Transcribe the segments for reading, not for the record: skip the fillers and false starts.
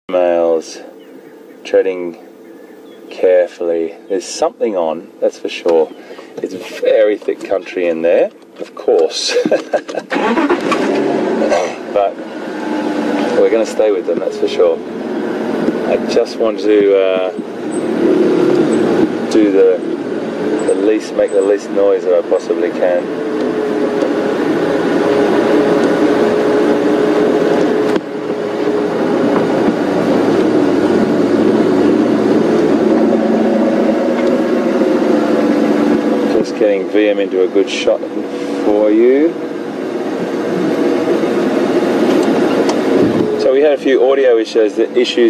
Males treading carefully. There's something on, that's for sure. It's very thick country in there, of course. But we're going to stay with them, that's for sure. I just want to do make the least noise that I possibly can. Getting VM into a good shot for you. So we had a few audio issues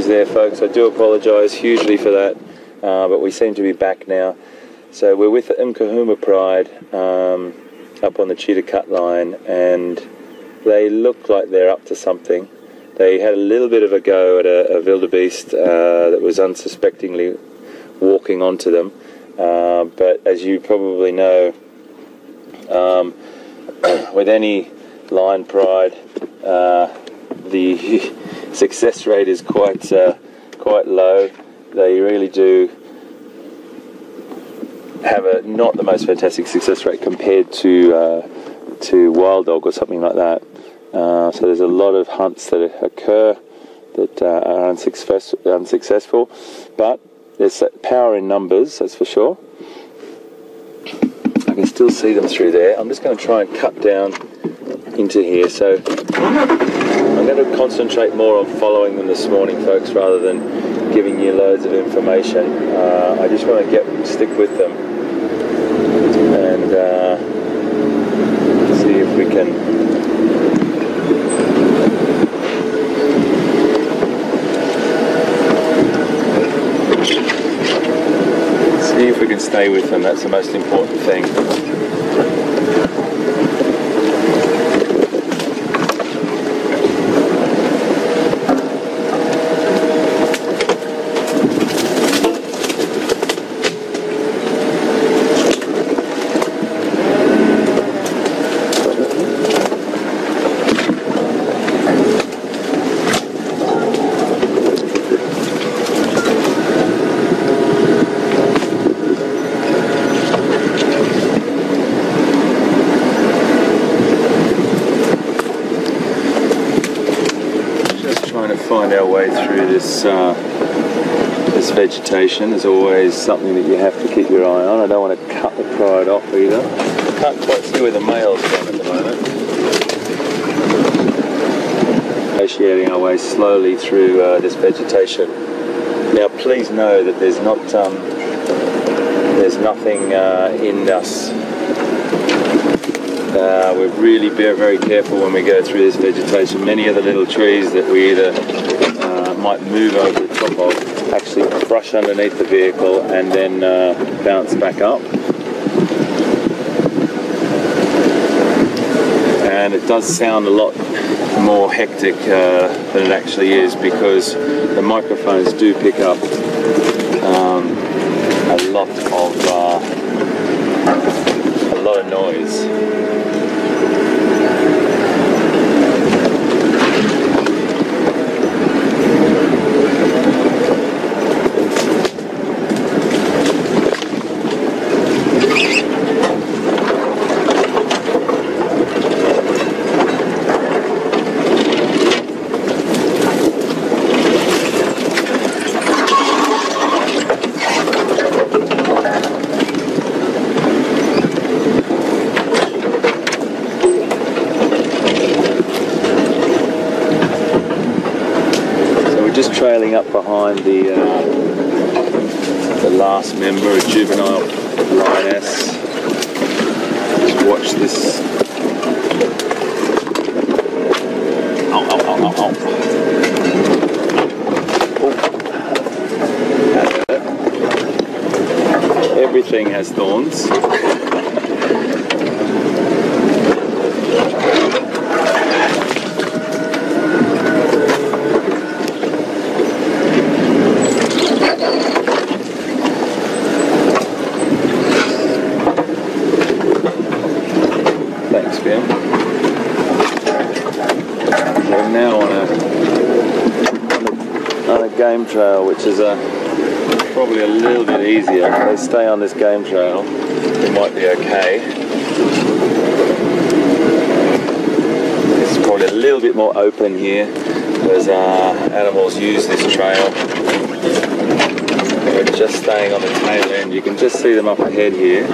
there, folks. I do apologise hugely for that, but we seem to be back now. So we're with the Nkuhuma Pride up on the Cheetah Cut line, and they look like they're up to something. They had a little bit of a go at a wildebeest that was unsuspectingly walking onto them. But as you probably know, with any line pride, the success rate is quite low. They really do have not the most fantastic success rate compared to wild dog or something like that. So there's a lot of hunts that occur that are unsuccessful, but there's power in numbers, that's for sure. I can still see them through there. I'm just going to try and cut down into here. So I'm going to concentrate more on following them this morning, folks, rather than giving you loads of information. I just want to stick with them and see if we can stay with them. That's the most important thing. Find our way through this vegetation. There's always something that you have to keep your eye on. I don't want to cut the pride off either. I can't quite see where the male's from at the moment. Negotiating our way slowly through this vegetation. Now please know that there's nothing in us. We're really very careful when we go through this vegetation. Many of the little trees that we either might move over the top of actually brush underneath the vehicle and then bounce back up. And it does sound a lot more hectic than it actually is, because the microphones do pick up a lot of noise. Just trailing up behind the last member, a juvenile lioness. Just watch this. Everything has thorns. on a game trail, which is probably a little bit easier. If they stay on this game trail, it might be okay. It's probably a little bit more open here, as animals use this trail. We're just staying on the tail end. You can just see them up ahead here.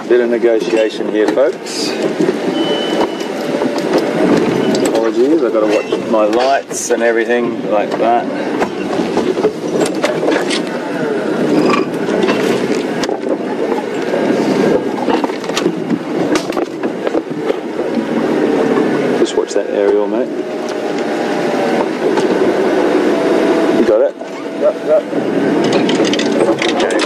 Bit of negotiation here, folks. Apologies, I've got to watch my lights and everything like that. Just watch that aerial, mate. You got it? Yep. Okay.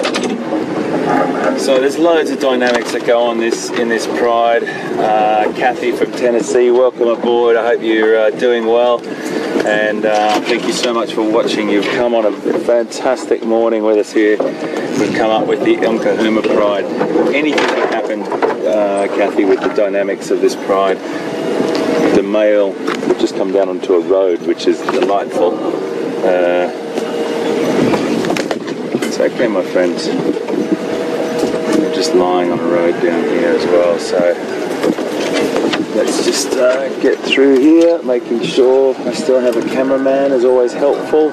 So there's loads of dynamics that go on in this Pride. Kathy from Tennessee, welcome aboard. I hope you're doing well, and thank you so much for watching. You've come on a fantastic morning with us here. We've come up with the Nkuhuma Pride. Anything can happen, Kathy, with the dynamics of this Pride. The male will just come down onto a road, which is delightful. It's okay, my friends. Just lying on a road down here as well, so let's just get through here, making sure I still have a cameraman is always helpful.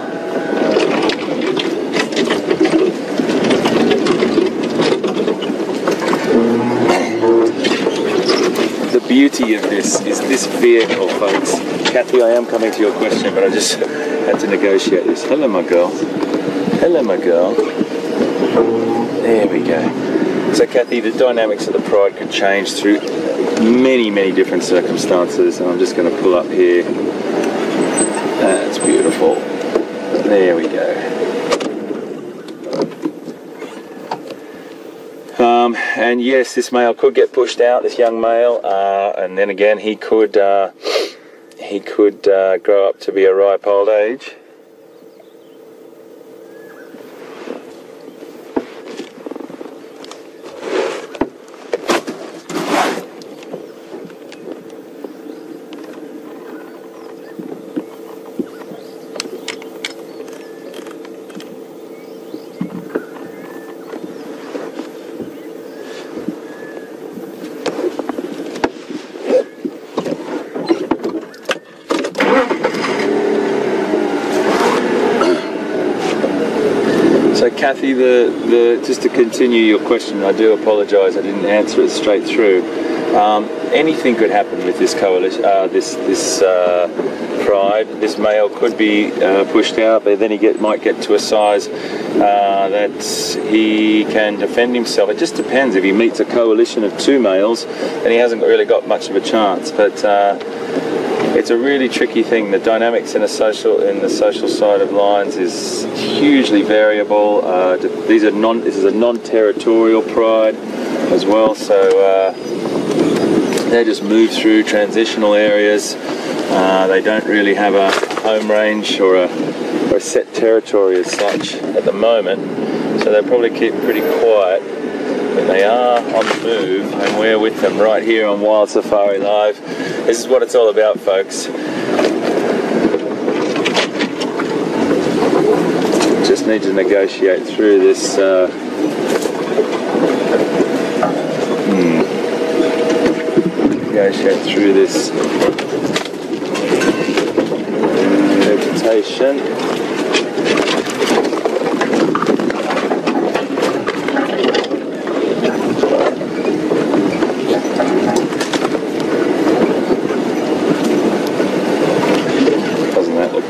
The beauty of this is this vehicle, folks. Kathy, I am coming to your question, but I just had to negotiate this. Hello, my girl. Hello, my girl. There we go. So Kathy, the dynamics of the Pride could change through many different circumstances, and I'm just going to pull up here. That's beautiful. There we go. And yes, this male could get pushed out, this young male, and then again he could grow up to be a ripe old age. So Kathy, just to continue your question, I do apologise, I didn't answer it straight through. Anything could happen with this coalition, this Pride. This male could be pushed out, but then he might get to a size that he can defend himself. It just depends. If he meets a coalition of two males, then he hasn't really got much of a chance. But it's a really tricky thing. The dynamics in the social side of lines is hugely variable. This is a non-territorial Pride as well, so they just move through transitional areas. They don't really have a home range or a set territory as such at the moment, so they probably keep pretty quiet. But they are on the move, and we're with them right here on Wild Safari Live. This is what it's all about, folks. Just need to negotiate through this. Negotiate through this vegetation.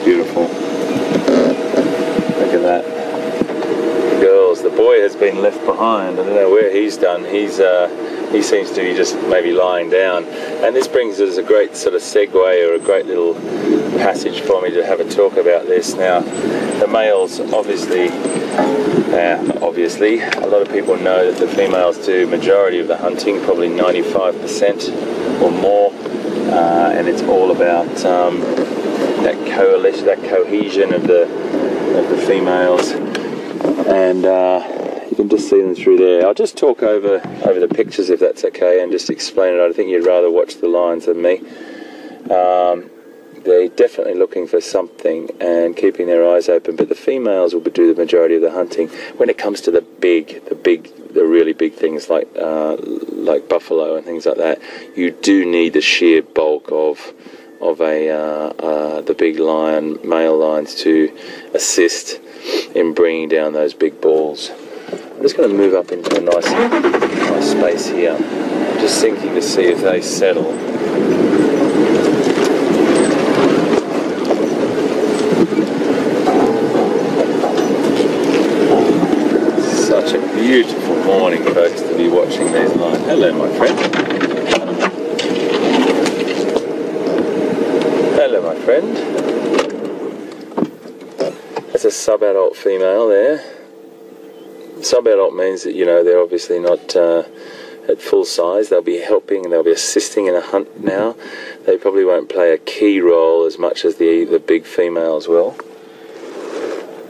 Beautiful. Look at that. Girls, the boy has been left behind. I don't know where he's done. He seems to be just maybe lying down. And this brings us a great sort of segue, or a great little passage for me to have a talk about this. Now, the males, obviously, a lot of people know that the females do majority of the hunting, probably 95% or more, and it's all about that coalition, that cohesion of the females, and you can just see them through there. I'll just talk over the pictures if that's okay, and just explain it. I think you'd rather watch the lions than me. They're definitely looking for something and keeping their eyes open, but the females will do the majority of the hunting. When it comes to the really big things like buffalo and things like that, you do need the sheer bulk of the big male lions to assist in bringing down those big balls. I'm just going to move up into a nice space here. I'm just thinking to see if they settle. Such a beautiful morning, folks, to be watching these lions. Hello, my friend. Hello, my friend. That's a sub-adult female there. Sub-adult means that, they're obviously not at full size. They'll be helping and they'll be assisting in a hunt now. They probably won't play a key role as much as the big females will.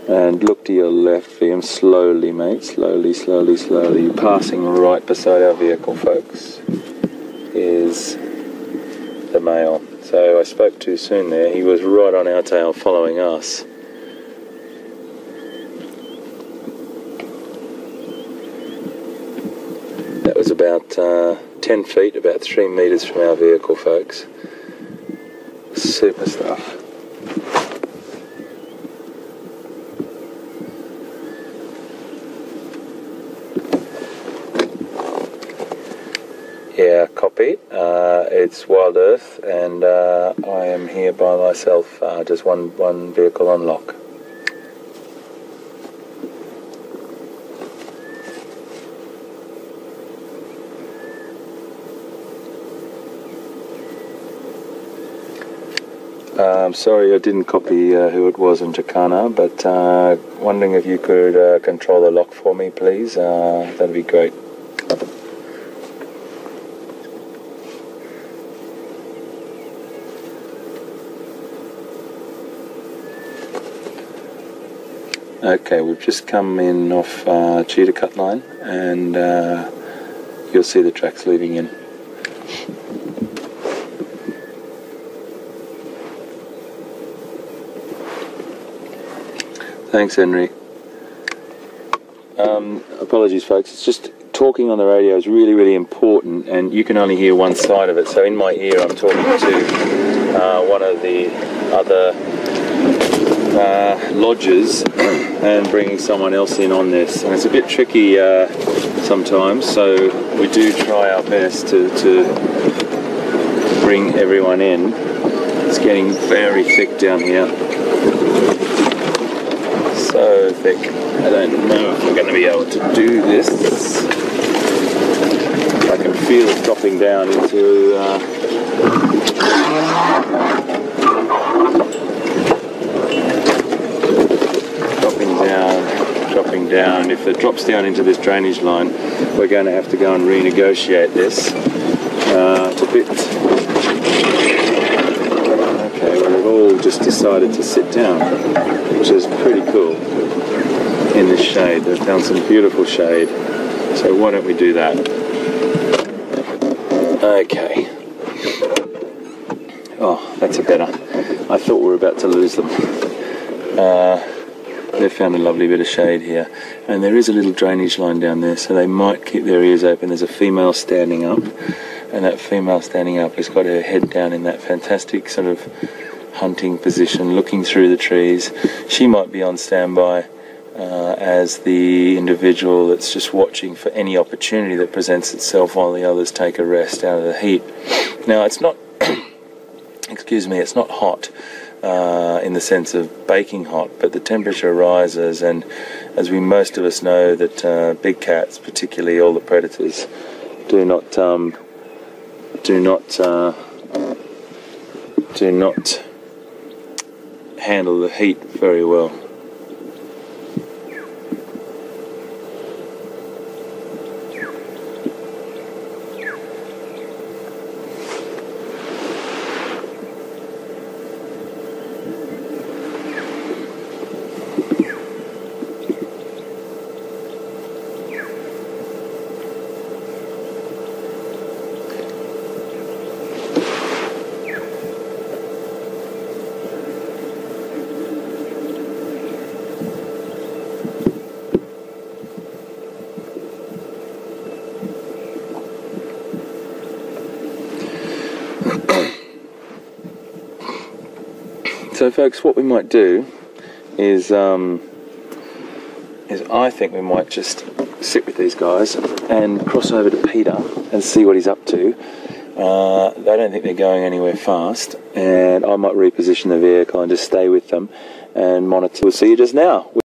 And look to your left, Liam, slowly, mate, slowly, slowly, slowly. You're passing right beside our vehicle, folks, is the male. So I spoke too soon there. He was right on our tail following us. That was about 10 feet, about 3 meters from our vehicle, folks. Super stuff. Yeah, copy. It's WildEarth, and I am here by myself, just one vehicle on lock. Sorry I didn't copy who it was in Jacana, but wondering if you could control the lock for me, please. That'd be great. Okay, we've just come in off Cheetah Cut Line, and you'll see the tracks leading in. Thanks, Henry. Apologies, folks. It's just talking on the radio is really, really important, and you can only hear one side of it. So in my ear, I'm talking to one of the other lodges and bringing someone else in on this, and it's a bit tricky sometimes, so we do try our best to bring everyone in. It's getting very thick down here, so thick. I don't know if we're going to be able to do this. I can feel it dropping down into dropping down. If it drops down into this drainage line, we're going to have to go and renegotiate this. It's a bit... Okay, well, we've all just decided to sit down, which is pretty cool, in this shade. They've found some beautiful shade, so why don't we do that? Okay. Oh, that's a better. I thought we were about to lose them. They've found a lovely bit of shade here, and there is a little drainage line down there, so they might keep their ears open. There's a female standing up, and that female standing up has got her head down in that fantastic sort of hunting position, looking through the trees. She might be on standby as the individual that's just watching for any opportunity that presents itself while the others take a rest out of the heat. Now, it's not excuse me, it's not hot in the sense of baking hot, but the temperature rises, and as most of us know, that big cats, particularly all the predators, do not handle the heat very well. So folks, what we might do is I think we might just sit with these guys and cross over to Peter and see what he's up to. I don't think they're going anywhere fast, and I might reposition the vehicle and just stay with them and monitor. We'll see you just now.